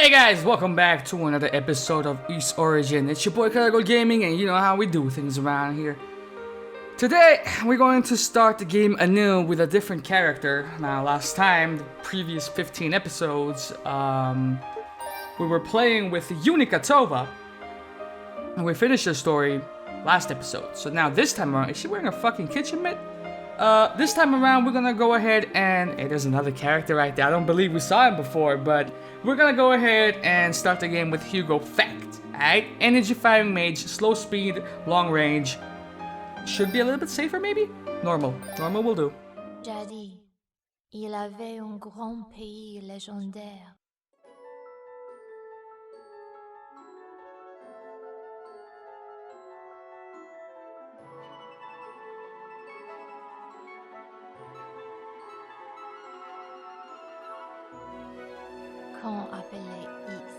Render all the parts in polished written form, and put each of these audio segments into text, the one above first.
Hey guys, welcome back to another episode of East Origin. It's your boy Cargo Gaming, and you know how we do things around here. Today, we're going to start the game anew with a different character. Now, last time, the previous 15 episodes, we were playing with Yunika Tova, and we finished the story last episode. So now this time around, is she wearing a fucking kitchen mitt? This time around, we're gonna go ahead and... Hey, there's another character right there. I don't believe we saw him before, but we're gonna go ahead and start the game with Hugo Fact. Alright? Energy Firing Mage, slow speed, long range. Should be a little bit safer, maybe? Normal. Normal will do. Jadis, il avait un grand pays légendaire. Qu'on appelait Is.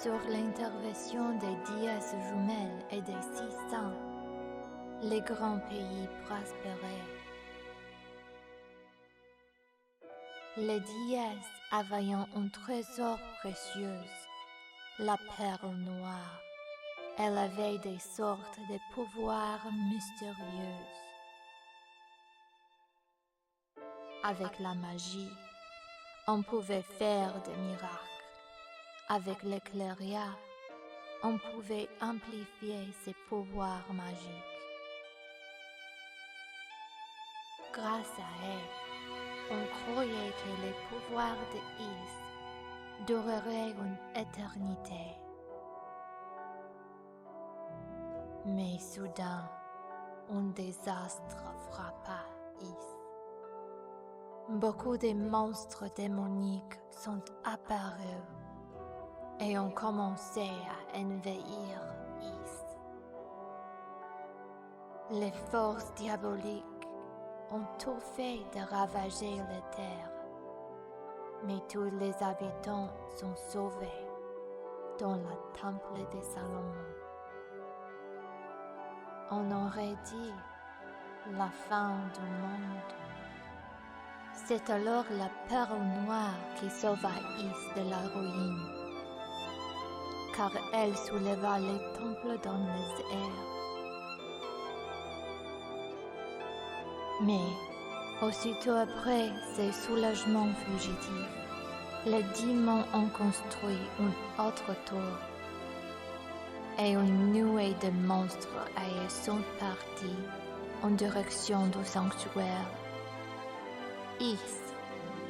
Sur l'intervention des dièses jumelles et des 600, les grands pays prospéraient. Les dièses avaient un trésor précieux, la perle noire. Elle avait des sortes de pouvoirs mystérieux. Avec la magie, on pouvait faire des miracles. Avec l'éclairia, on pouvait amplifier ses pouvoirs magiques. Grâce à elle, on croyait que les pouvoirs de Is dureraient une éternité. Mais soudain, un désastre frappa Is. Beaucoup de monstres démoniques sont apparus et ont commencé à envahir Is. Les forces diaboliques ont tout fait de ravager la terre, mais tous les habitants sont sauvés dans le temple de Salomon. On aurait dit la fin du monde. C'est alors la perle noire qui sauva Is de la ruine, car elle souleva les temples dans les airs. Mais, aussitôt après ces soulagements fugitifs, les démons ont construit une autre tour, et une nuée de monstres sont partis en direction du sanctuaire. Is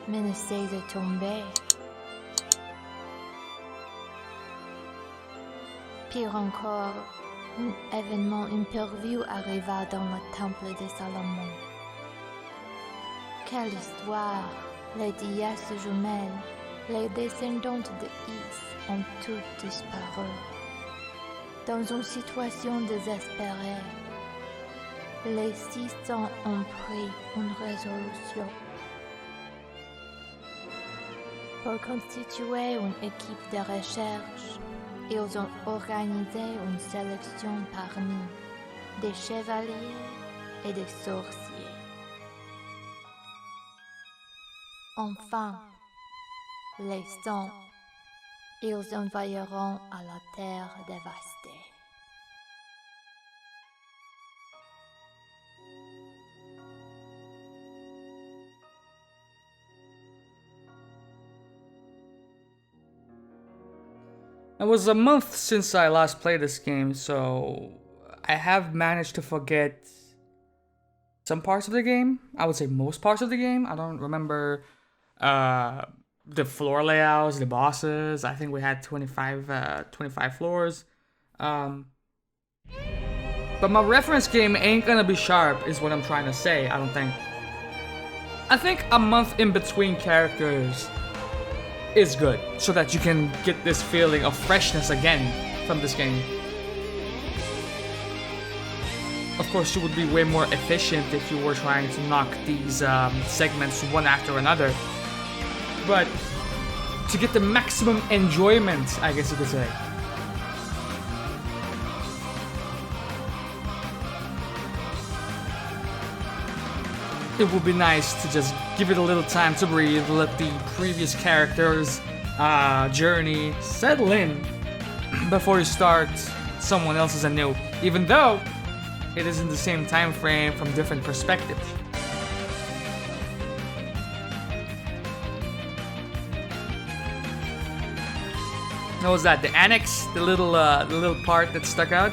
menaçait de tomber. Pire encore, un événement imprévu arriva dans le temple de Salomon. Quelle histoire! Les dièses jumelles, les descendantes de Is ont toutes disparu. Dans une situation désespérée, les 600 ont pris une résolution. Pour constituer une équipe de recherche, ils ont organisé une sélection parmi des chevaliers et des sorciers. Enfin, les 100, ils envahiront à la terre dévastée. It was a month since I last played this game, so I have managed to forget some parts of the game. I would say most parts of the game. I don't remember the floor layouts, the bosses. I think we had 25 floors. But my reference game ain't gonna be sharp, is what I'm trying to say, I don't think. I think a month in between characters is good, so that you can get this feeling of freshness again from this game. Of course, you would be way more efficient if you were trying to knock these segments one after another. But to get the maximum enjoyment, I guess you could say. it would be nice to just give it a little time to breathe, let the previous characters' journey settle in before you start someone else's anew, even though it is in the same time frame from different perspectives. What was that? The annex? The little part that stuck out?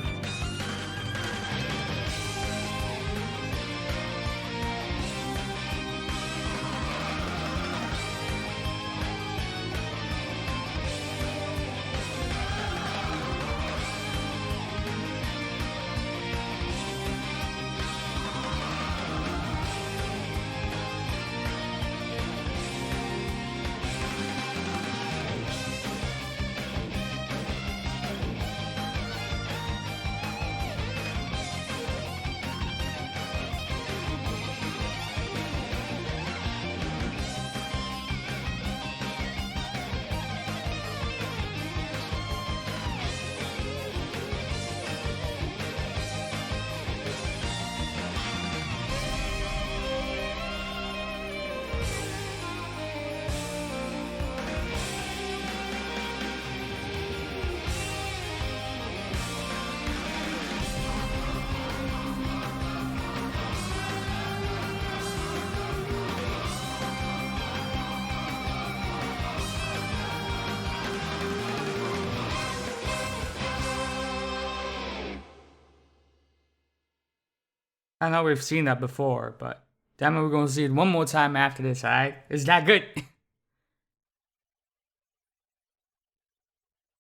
I know we've seen that before, but damn it, we're gonna see it one more time after this, alright? Is that good?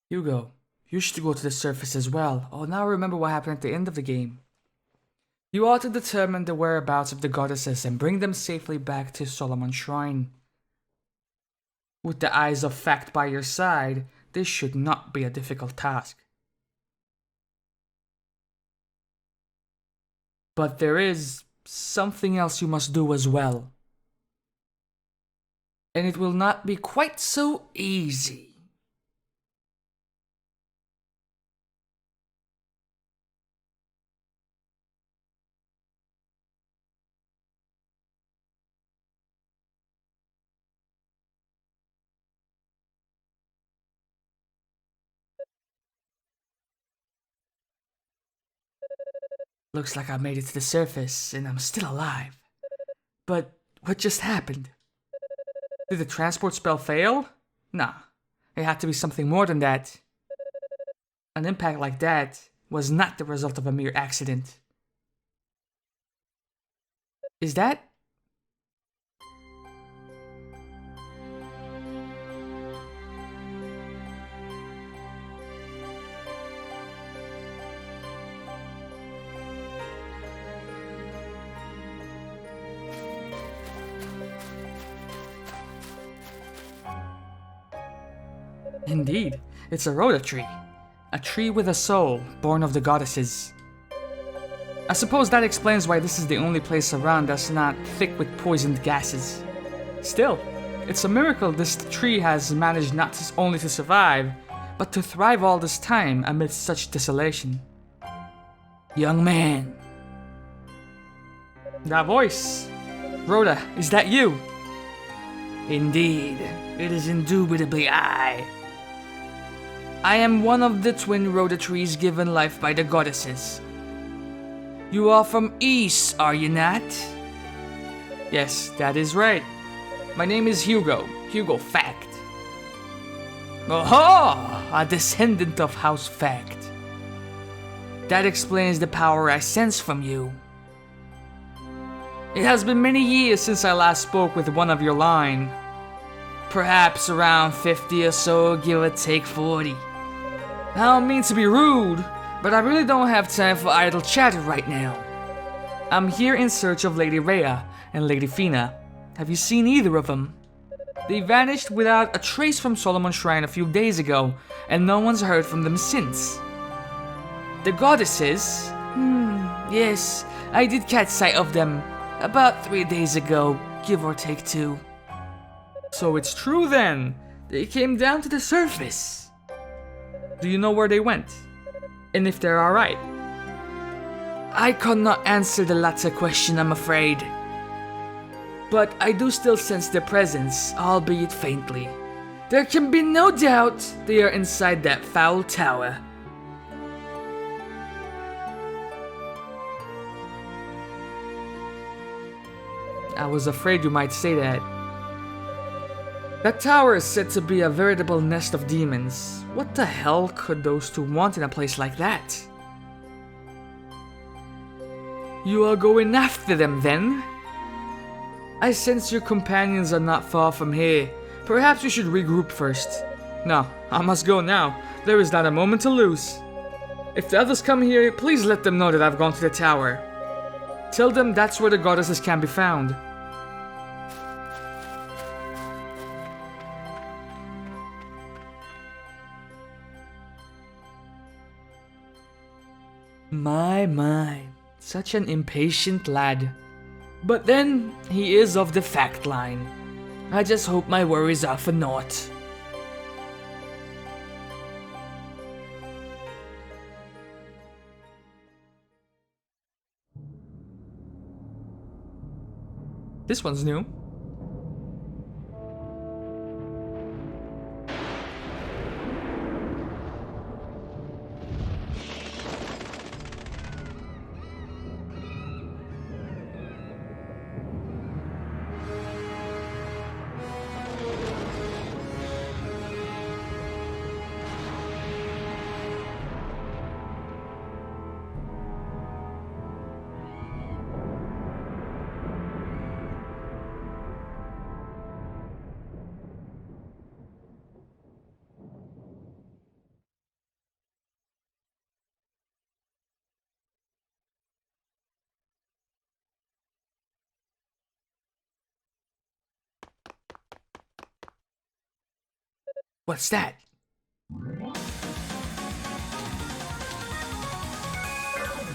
Hugo, you should go to the surface as well. Oh, now I remember what happened at the end of the game. You ought to determine the whereabouts of the goddesses and bring them safely back to Solomon Shrine. With the eyes of fact by your side, this should not be a difficult task. But there is something else you must do as well. And it will not be quite so easy. Looks like I made it to the surface and I'm still alive. But what just happened? Did the transport spell fail? Nah, it had to be something more than that. An impact like that was not the result of a mere accident. Is that? Indeed, it's a Rhoda tree. A tree with a soul, born of the goddesses. I suppose that explains why this is the only place around that's not thick with poisoned gases. Still, it's a miracle this tree has managed not only to survive, but to thrive all this time amidst such desolation. Young man. That voice. Rhoda, is that you? Indeed, it is indubitably I. I am one of the twin Rhoda trees given life by the goddesses. You are from Ys, are you not? Yes, that is right. My name is Hugo Fact. Aha! A descendant of House Fact. That explains the power I sense from you. It has been many years since I last spoke with one of your line. Perhaps around 50 or so, give or take 40. I don't mean to be rude, but I really don't have time for idle chatter right now. I'm here in search of Lady Rhea and Lady Fina. Have you seen either of them? They vanished without a trace from Solomon Shrine a few days ago, and no one's heard from them since. The goddesses? Yes, I did catch sight of them about 3 days ago, give or take 2. So it's true then, they came down to the surface. Do you know where they went? And if they're alright? I cannot answer the latter question, I'm afraid. but I do still sense their presence, albeit faintly. There can be no doubt they are inside that foul tower. I was afraid you might say that. That tower is said to be a veritable nest of demons. What the hell could those two want in a place like that? You are going after them then? I sense your companions are not far from here. Perhaps we should regroup first. No, I must go now. There is not a moment to lose. If the others come here, please let them know that I've gone to the tower. Tell them that's where the goddesses can be found. My, such an impatient lad. But then, he is of the fact line. I just hope my worries are for naught. This one's new. What's that?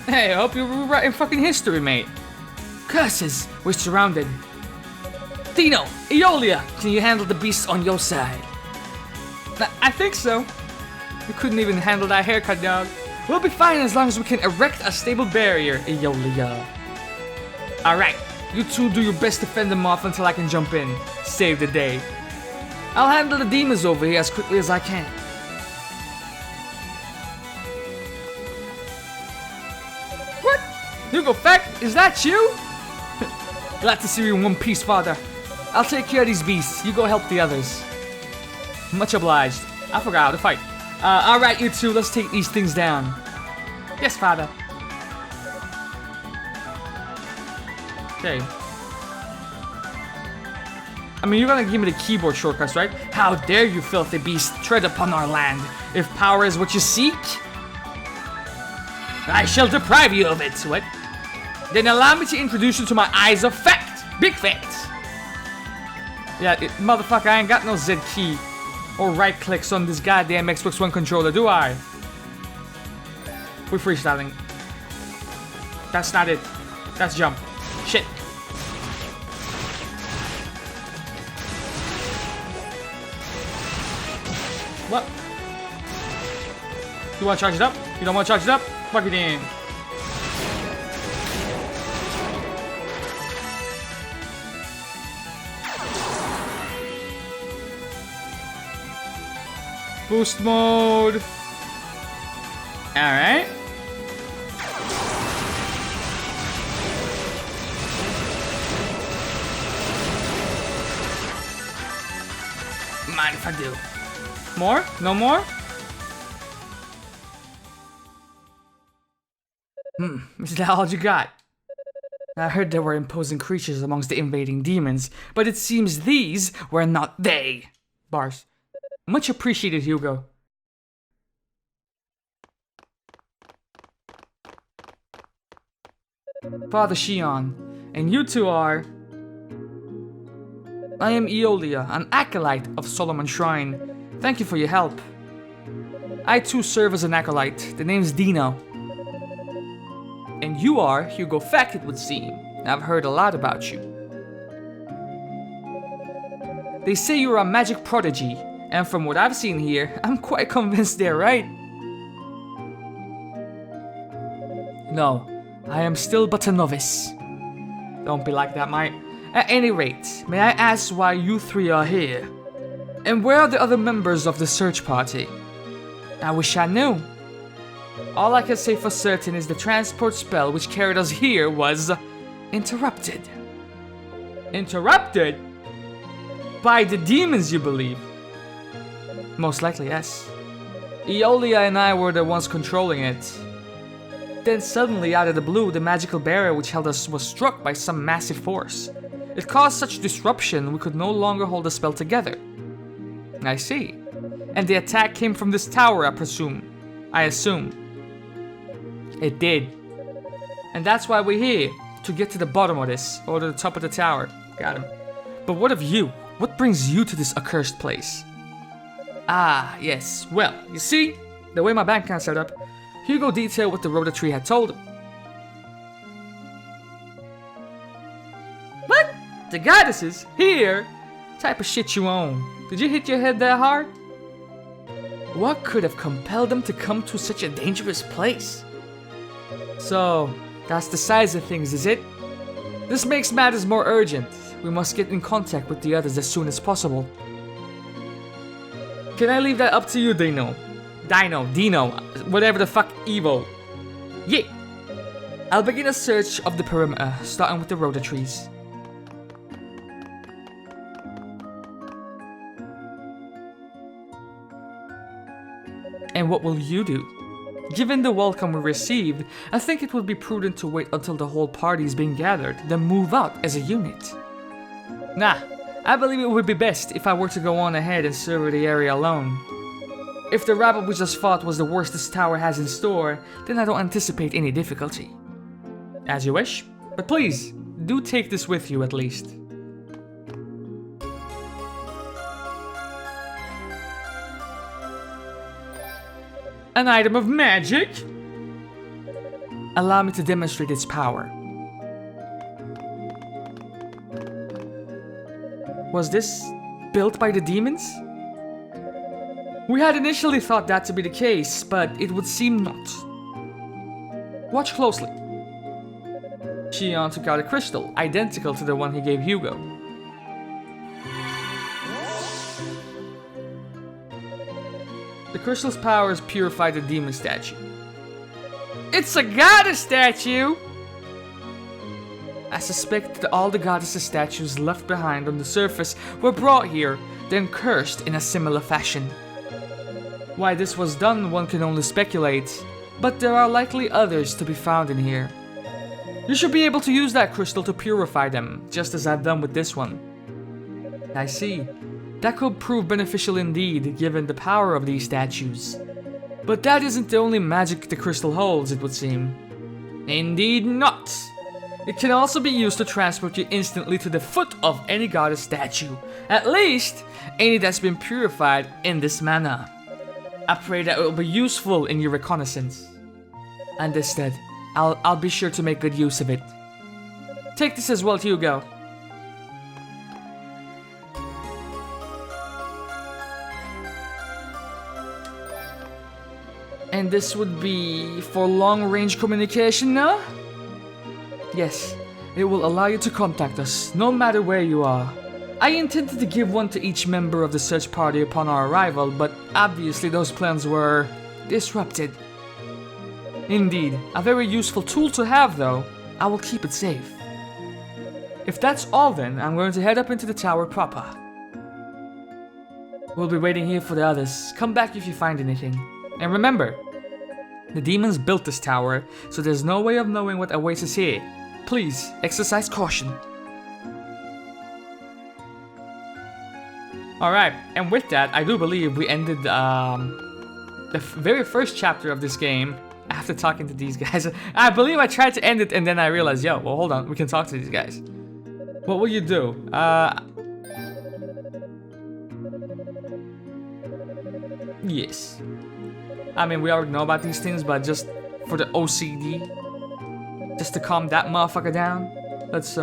Hey, I hope you're rewriting fucking history, mate. Curses, we're surrounded. Dino, Aeolia, can you handle the beasts on your side? I think so. You couldn't even handle that haircut, dog. We'll be fine as long as we can erect a stable barrier, Aeolia. Alright, you two do your best to fend them off until I can jump in. Save the day. I'll handle the demons over here as quickly as I can. What? Hugo Feck, is that you? Glad to see you in one piece, father. I'll take care of these beasts. You go help the others. Much obliged. I forgot how to fight. Alright, you two, let's take these things down. Yes, father. Okay. I mean, you're gonna give me the keyboard shortcuts, right? How dare you, filthy beast, tread upon our land. If power is what you seek, I shall deprive you of it. What? Then allow me to introduce you to my eyes of fact. Big facts. Yeah, motherfucker, I ain't got no Z key or right clicks on this goddamn Xbox One controller, do I? We're freestyling. That's not it. That's jump. Shit. What? You wanna charge it up? You don't wanna charge it up? Fuck it in. Boost mode. Alright. Mind if I do? More? No more? Is that all you got? I heard there were imposing creatures amongst the invading demons, but it seems these were not they. Bars. Much appreciated, Hugo. Father Shion, and you two are... I am Aeolia, an acolyte of Solomon Shrine. Thank you for your help. I too serve as an acolyte. The name's Dino. And you are Hugo Feck, it would seem. I've heard a lot about you. They say you're a magic prodigy, and from what I've seen here, I'm quite convinced they're right. No, I am still but a novice. Don't be like that, mate. At any rate, may I ask why you three are here? And where are the other members of the search party? I wish I knew. All I can say for certain is the transport spell which carried us here was interrupted. Interrupted? By the demons, you believe? Most likely, yes. Aeolia and I were the ones controlling it. Then suddenly, out of the blue, the magical barrier which held us was struck by some massive force. It caused such disruption we could no longer hold the spell together. I see. And the attack came from this tower, I assume. It did. And that's why we're here, to get to the bottom of this, or to the top of the tower. Got him. But what of you? What brings you to this accursed place? Ah, yes. Well, you see, the way my bank account's set up, Hugo detailed what the Rhoda Tree had told him. What? The goddesses? Here? Type of shit you own. Did you hit your head that hard? What could have compelled them to come to such a dangerous place? So, that's the size of things, is it? This makes matters more urgent. We must get in contact with the others as soon as possible. Can I leave that up to you, Dino, whatever the fuck, Evo. Yeah. I'll begin a search of the perimeter, starting with the Rhoda trees. And what will you do? Given the welcome we received, I think it would be prudent to wait until the whole party is being gathered, then move out as a unit. Nah, I believe it would be best if I were to go on ahead and survey the area alone. If the rabble we just fought was the worst this tower has in store, then I don't anticipate any difficulty. As you wish, but please, do take this with you at least. An item of magic? Allow me to demonstrate its power. Was this built by the demons? We had initially thought that to be the case, but it would seem not. Watch closely. Xion took out a crystal, identical to the one he gave Hugo. The crystal's powers purify the demon statue. It's a goddess statue! I suspect that all the goddesses' statues left behind on the surface were brought here, then cursed in a similar fashion. Why this was done, one can only speculate, but there are likely others to be found in here. You should be able to use that crystal to purify them, just as I've done with this one. I see. That could prove beneficial indeed, given the power of these statues. But that isn't the only magic the crystal holds, it would seem. Indeed not! It can also be used to transport you instantly to the foot of any goddess statue. At least, any that's been purified in this manner. I pray that it will be useful in your reconnaissance. Understood. I'll be sure to make good use of it. Take this as well, Hugo. And this would be for long-range communication, no? Yes, it will allow you to contact us, no matter where you are. I intended to give one to each member of the search party upon our arrival, but obviously those plans were disrupted. Indeed, a very useful tool to have though. I will keep it safe. If that's all then, I'm going to head up into the tower proper. We'll be waiting here for the others. Come back if you find anything. And remember, the demons built this tower, so there's no way of knowing what awaits us here. Please, exercise caution. Alright, and with that, I do believe we ended the very first chapter of this game after talking to these guys. I believe I tried to end it and then I realized, yo, well hold on, we can talk to these guys. What will you do? Yes. I mean, we already know about these things, but just for the OCD, just to calm that motherfucker down, let's,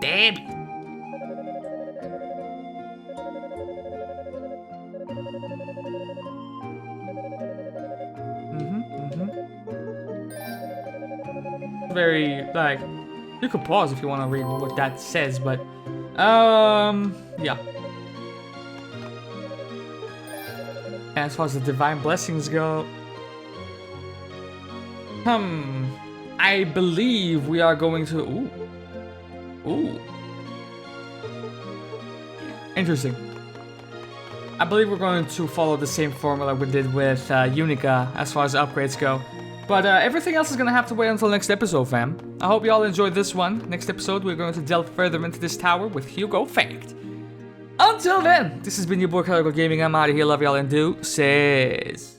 damn it. Very, like, You could pause if you want to read what that says, but yeah. As far as the divine blessings go, I believe we are going to. Ooh. Interesting. I believe we're going to follow the same formula we did with Unica as far as upgrades go. But everything else is gonna have to wait until next episode, fam. I hope you all enjoyed this one. Next episode, we're going to delve further into this tower with Hugo Fact. Until then, this has been your boy Calico Gaming. I'm out of here. Love y'all and deuces.